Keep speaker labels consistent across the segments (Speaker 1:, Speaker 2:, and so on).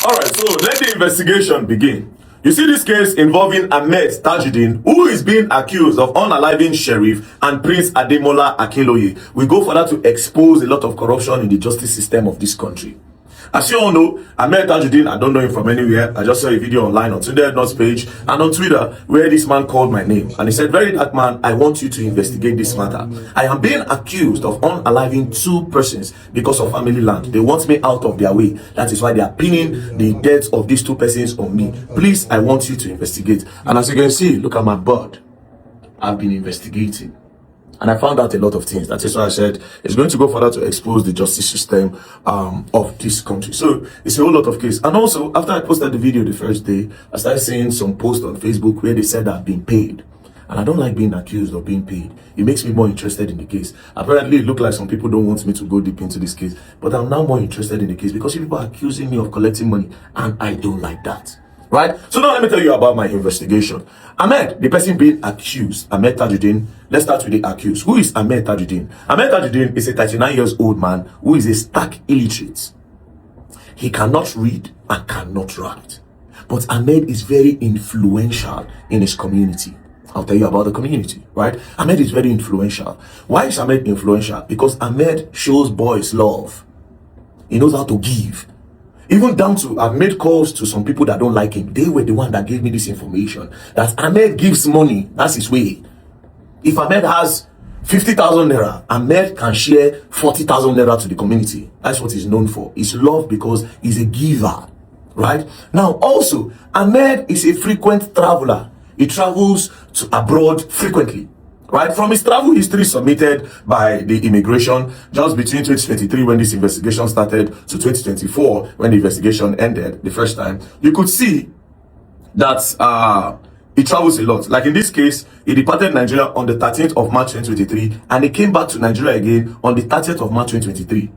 Speaker 1: All right, so let the investigation begin. You see this case involving Ahmed Tajudeen, who is being accused of unaliving Sheriff and Prince Ademola Akinloye. We go for that to expose a lot of corruption in the justice system of this country. As you all know, Ahmed Tajudeen, I don't know him from anywhere. I just saw a video online on Tunde's page and on Twitter where this man called my name. And he said, VeryDarkMan, I want you to investigate this matter. I am being accused of unaliving 2 persons because of family land. They want me out of their way. That is why they are pinning the deaths of these 2 persons on me. Please, I want you to investigate. And as you can see, look at my board. I've been investigating. And I found out a lot of things. That is why I said it's going to go further to expose the justice system of this country. So it's a whole lot of cases. And also, after I posted the video the first day, I started seeing some posts on Facebook where they said I've been paid. And I don't like being accused of being paid. It makes me more interested in the case. Apparently, it looked like some people don't want me to go deep into this case. But I'm now more interested in the case because people are accusing me of collecting money. And I don't like that. Right? So now let me tell you about my investigation. Ahmed, the person being accused, Ahmed Tajudeen. Let's start with the accused. Who is Ahmed Tajudeen? Ahmed Tajudeen is a 39 years old man who is a stark illiterate. He cannot read and cannot write. But Ahmed is very influential in his community. I'll tell you about the community, right? Ahmed is very influential. Why is Ahmed influential? Because Ahmed shows boys love. He knows how to give. Even down to, I've made calls to some people that don't like him. They were the one that gave me this information. That Ahmed gives money. That's his way. If Ahmed has 50,000 naira, Ahmed can share 40,000 naira to the community. That's what he's known for. He's loved because he's a giver. Right? Now, also, Ahmed is a frequent traveler. He travels to abroad frequently. Right, from his travel history submitted by the immigration just between 2023 when this investigation started to 2024 when the investigation ended the first time, you could see that he travels a lot. Like in this case, he departed Nigeria on the 13th of March 2023 and he came back to Nigeria again on the 30th of March 2023.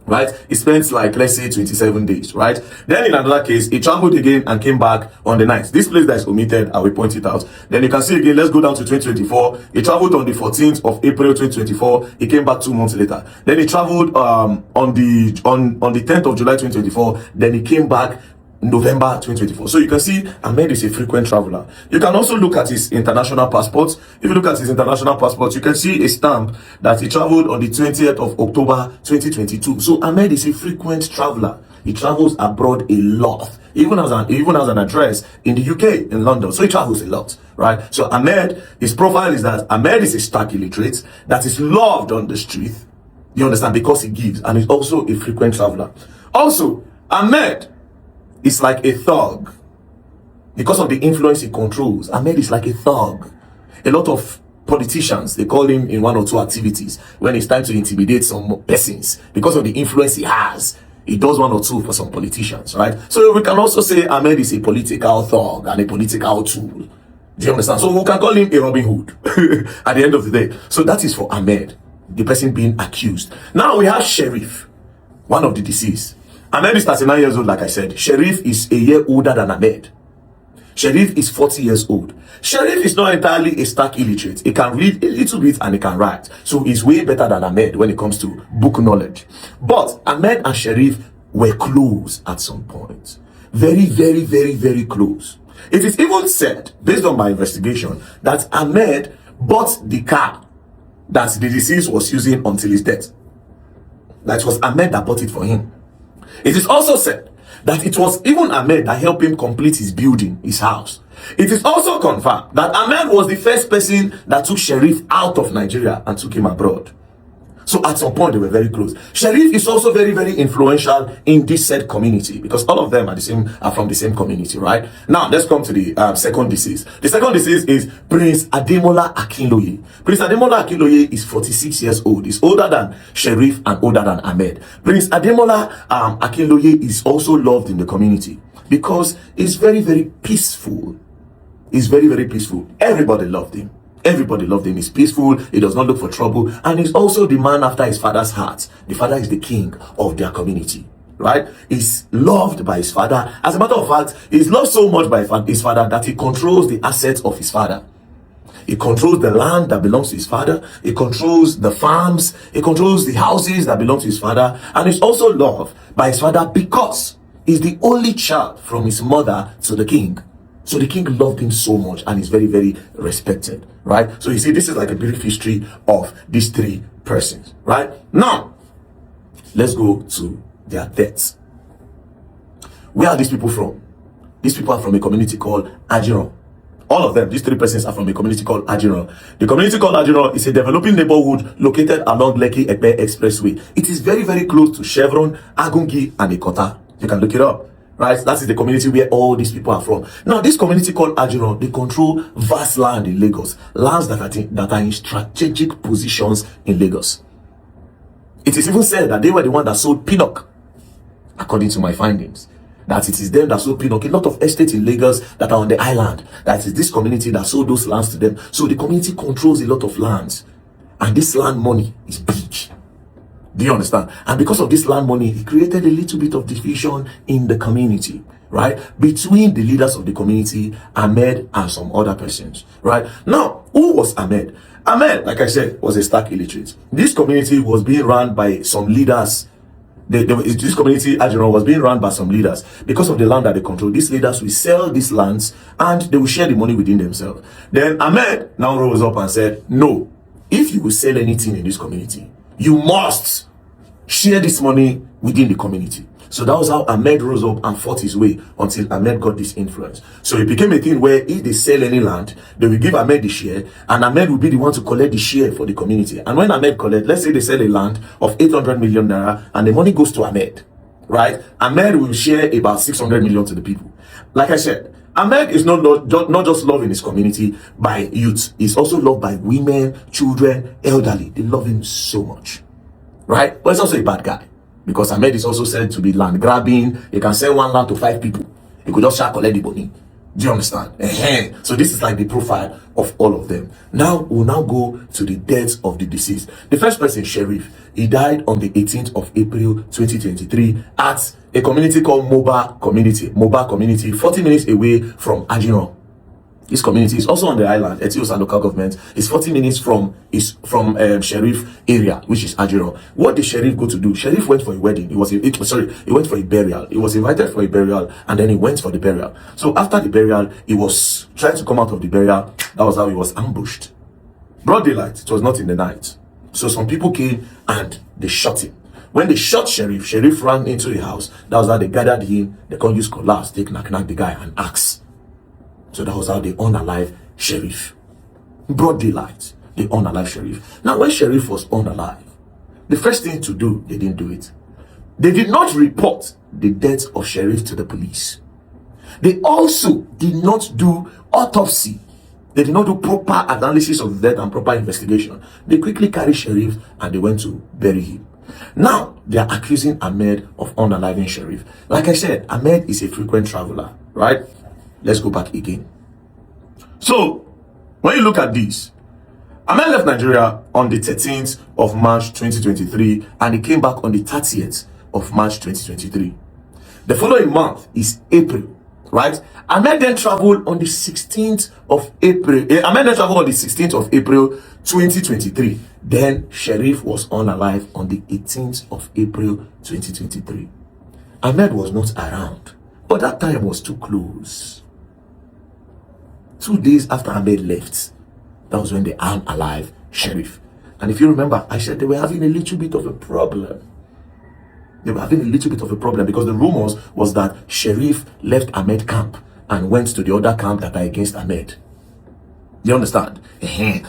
Speaker 1: Right, he spent like, let's say 27 days, right? Then in another case, he traveled again and came back on the 9th. This place that is omitted, I will point it out. Then you can see again, let's go down to 2024. He traveled on the 14th of April 2024. He came back 2 months later. Then he traveled on the 10th of July 2024. Then he came back November 2024. So you can see Ahmed is a frequent traveler. You can also look at his international passport. If you look at his international passport, you can see a stamp that he traveled on the 20th of October 2022. So Ahmed is a frequent traveler. He travels abroad a lot. Even has an address in the UK, in London. So he travels a lot, right? So Ahmed, his profile is that Ahmed is a stark illiterate that is loved on the street. You understand? Because he gives, and he's also a frequent traveler. Also, Ahmed is like a thug. Because of the influence he controls, Ahmed is like a thug. A lot of politicians, they call him in 1 or 2 activities when it's time to intimidate some persons. Because of the influence he has, he does 1 or 2 for some politicians, right? So we can also say Ahmed is a political thug and a political tool. Do you understand? So we can call him a Robin Hood at the end of the day. So that is for Ahmed, the person being accused. Now we have Sheriff, one of the deceased. Ahmed is 39 years old, like I said. Sheriff is a year older than Ahmed. Sheriff is 40 years old. Sheriff is not entirely a stark illiterate. He can read a little bit and he can write. So he's way better than Ahmed when it comes to book knowledge. But Ahmed and Sheriff were close at some point. Very, very, very, very close. It is even said, based on my investigation, that Ahmed bought the car that the deceased was using until his death. That was Ahmed that bought it for him. It is also said that it was even Ahmed that helped him complete his building, his house. It is also confirmed that Ahmed was the first person that took Sheriff out of Nigeria and took him abroad. So at some point they were very close. Sheriff is also very, very influential in this said community because all of them are from the same community, right? Now let's come to the second deceased. The second deceased is Prince Ademola Akinloye. Prince Ademola Akinloye is 46 years old. He's older than Sheriff and older than Ahmed. Prince Ademola Akinloye is also loved in the community because he's very, very peaceful. He's very, very peaceful. Everybody loved him. Everybody loved him. He's peaceful. He does not look for trouble. And he's also the man after his father's heart. The father is the king of their community. Right? He's loved by his father. As a matter of fact, he's loved so much by his father that he controls the assets of his father. He controls the land that belongs to his father. He controls the farms. He controls the houses that belong to his father. And he's also loved by his father because is the only child from his mother to the king. So the king loved him so much and is very, very respected, right? So you see, this is like a brief history of these three persons, right? Now, let's go to their deaths. Where are these people from? These people are from a community called Ajiron. All of them, these three persons, are from a community called Ajiron. The community called Ajiron is a developing neighborhood located along Lekki-Epe Expressway. It is very, very close to Chevron, Agungi, and Ikota. You can look it up. Right, that is the community where all these people are from. Now, this community called Ajiron, they control vast land in Lagos, lands that are in strategic positions in Lagos. It is even said that they were the one that sold Pinnock, according to my findings. That it is them that sold Pinnock. A lot of estates in Lagos that are on the island, that is this community that sold those lands to them. So the community controls a lot of lands, and this land money is big. Do you understand? And because of this land money, it created a little bit of division in the community, right? Between the leaders of the community, Ahmed, and some other persons, right? Now, who was Ahmed? Ahmed, like I said, was a stark illiterate. This community was being run by some leaders. This community, Ajiron, was being run by some leaders. Because of the land that they control, these leaders will sell these lands and they will share the money within themselves. Then Ahmed now rose up and said, no, if you will sell anything in this community, you must share this money within the community. So that was how Ahmed rose up and fought his way until Ahmed got this influence. So it became a thing where if they sell any land, they will give Ahmed the share, and Ahmed will be the one to collect the share for the community. And when Ahmed collect, let's say they sell a land of 800 million naira and the money goes to Ahmed, right? Ahmed will share about 600 million to the people. Like I said, Ahmed is not just loved in his community by youth. He's also loved by women, children, elderly. They love him so much, right? But he's also a bad guy, because Ahmed is also said to be land grabbing. He can sell one land to 5 people. He could just collect the money. Do you understand? So this is like the profile of all of them. Now we'll now go to the deaths of the deceased. The first person, Sheriff, he died on the 18th of April 2023 at a community called Moba Community, 40 minutes away from Ajiron. This community is also on the island. Etios local government is 40 minutes from Sheriff area, which is Ajiron. What did Sheriff go to do? Sheriff went for a wedding. He went for a burial. He was invited for a burial, and then he went for the burial. So after the burial, he was trying to come out of the burial. That was how he was ambushed. Broad daylight. It was not in the night. So some people came and they shot him. When they shot Sheriff ran into the house. That was how they gathered him. They can't use cutlass, take knack the guy and axe. So that was how they unalive Sheriff. Broad daylight, they unalive Sheriff. Now, when Sheriff was unalive, the first thing to do, they didn't do it. They did not report the death of Sheriff to the police. They also did not do autopsy. They did not do proper analysis of the death and proper investigation. They quickly carried Sheriff and they went to bury him. Now, they are accusing Ahmed of unaliving Sheriff. Like I said, Ahmed is a frequent traveler, right? Let's go back again. So, when you look at this, Ahmed left Nigeria on the 13th of March 2023 and he came back on the 30th of March 2023. The following month is April, right? Ahmed then traveled on the 16th of April. Ahmed then traveled on the 16th of April 2023. Then Sheriff was unalive on the 18th of April 2023. Ahmed was not around, but that time was too close. 2 days after Ahmed left, that was when they unalive Sheriff. And if you remember, I said they were having a little bit of a problem. They were having a little bit of a problem because the rumors was that Sheriff left Ahmed camp and went to the other camp that are against Ahmed. You understand?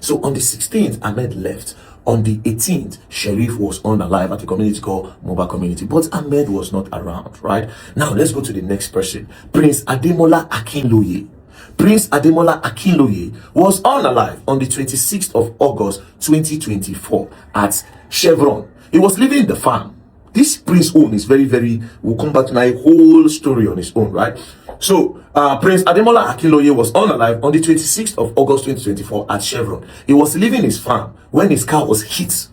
Speaker 1: So on the 16th, Ahmed left. On the 18th, Sheriff was unalive at a community called Moba Community. But Ahmed was not around, right? Now, let's go to the next person. Prince Ademola Akinloye. Prince Ademola Akinloye was unalive on the 26th of August 2024 at Chevron. He was living in the farm. This Prince own is we'll come back to my whole story on his own, right? So, Prince Ademola Akinloye was unalive on the 26th of August 2024 at Chevron. He was leaving his farm when his car was hit.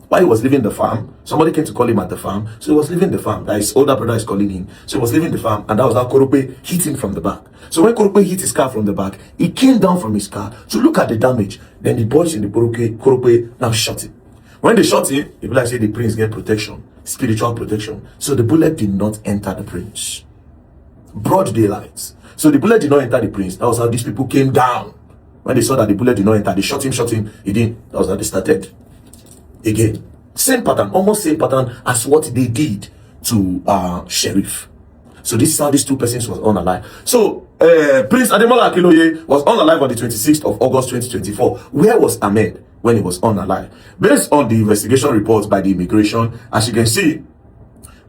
Speaker 1: While he was leaving the farm, somebody came to call him at the farm. So he was leaving the farm. That his older brother is calling him. So he was leaving the farm, and that was how Korope hit him from the back. So when Korope hit his car from the back, he came down from his car to look at the damage. Then the boys in the Korope now shot him. When they shot him, people like say the prince get protection. spiritual protection. So the bullet did not enter the prince. Broad daylight. So the bullet did not enter the prince. That was how these people came down. When they saw that the bullet did not enter, they shot him, he didn't. That was how they started. Again, same pattern, almost same pattern as what they did to Sheriff. So this is how these two persons was unalive. So Prince Ademola Akinloye was unalive on the 26th of August 2024. Where was Ahmed when he was unalive? Based on the investigation reports by the immigration, as you can see,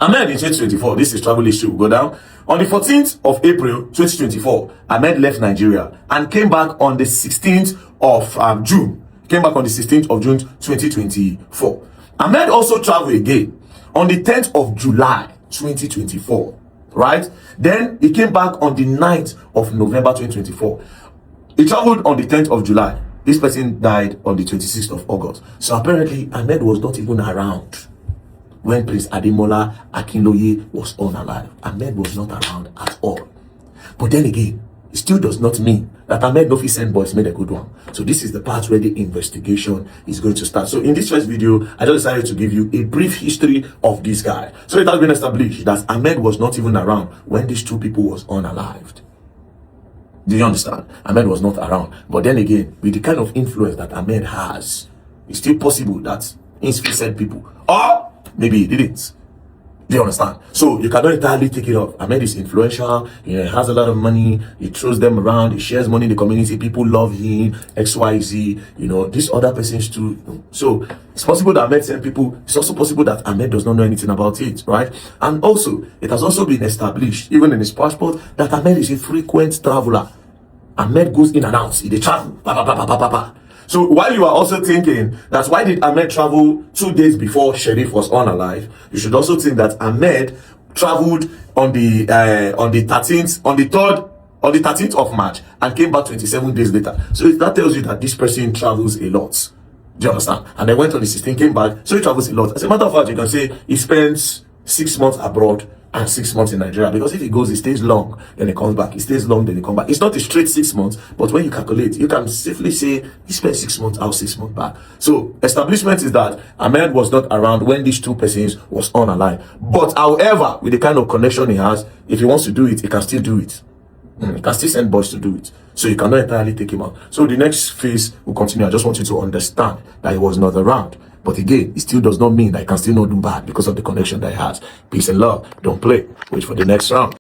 Speaker 1: Ahmed in 2024, this is travel history, will go down. On the 14th of April 2024, Ahmed left Nigeria and came back on the 16th of June. Came back on the 16th of June 2024. Ahmed also traveled again on the 10th of July 2024. Right? Then he came back on the 9th of November 2024. He traveled on the 10th of July. This person died on the 26th of August. So apparently Ahmed was not even around when Prince Ademola Akinloye was unalive. Ahmed was not around at all. But then again, it still does not mean that Ahmed no fit send boys made a good one. So this is the part where the investigation is going to start. So in this first video, I just decided to give you a brief history of this guy. So it has been established that Ahmed was not even around when these two people was unalived. Do you understand? Ahmed was not around. But then again, with the kind of influence that Ahmed has, it's still possible that he said people, or maybe he didn't. Do you understand? So you cannot entirely take it off. Ahmed is influential, he has a lot of money, he throws them around, he shares money in the community, people love him, XYZ, these other persons too. So it's possible that Ahmed sent people, it's also possible that Ahmed does not know anything about it, right? And also, it has also been established, even in his passport, that Ahmed is a frequent traveler. Ahmed goes in and out, he travel, So while you are also thinking that why did Ahmed travel 2 days before Sheriff was unalive, you should also think that Ahmed traveled on the 13th of March and came back 27 days later. So that tells you that this person travels a lot. Do you understand? And then went on the 16th, came back, so he travels a lot. As a matter of fact, you can say he spends 6 months abroad and 6 months in Nigeria, because if he goes, he stays long, then he comes back, he stays long, then he comes back. It's not a straight 6 months, but when you calculate, you can safely say he spent 6 months out, 6 months back. So establishment is that Ahmed was not around when these two persons was unalive. But however, with the kind of connection he has, if he wants to do it, he can still do it. He can still send boys to do it. So you cannot entirely take him out. So the next phase will continue. I just want you to understand that he was not around. But again, it still does not mean that he can still not do bad because of the connection that he has. Peace and love. Don't play. Wait for the next round.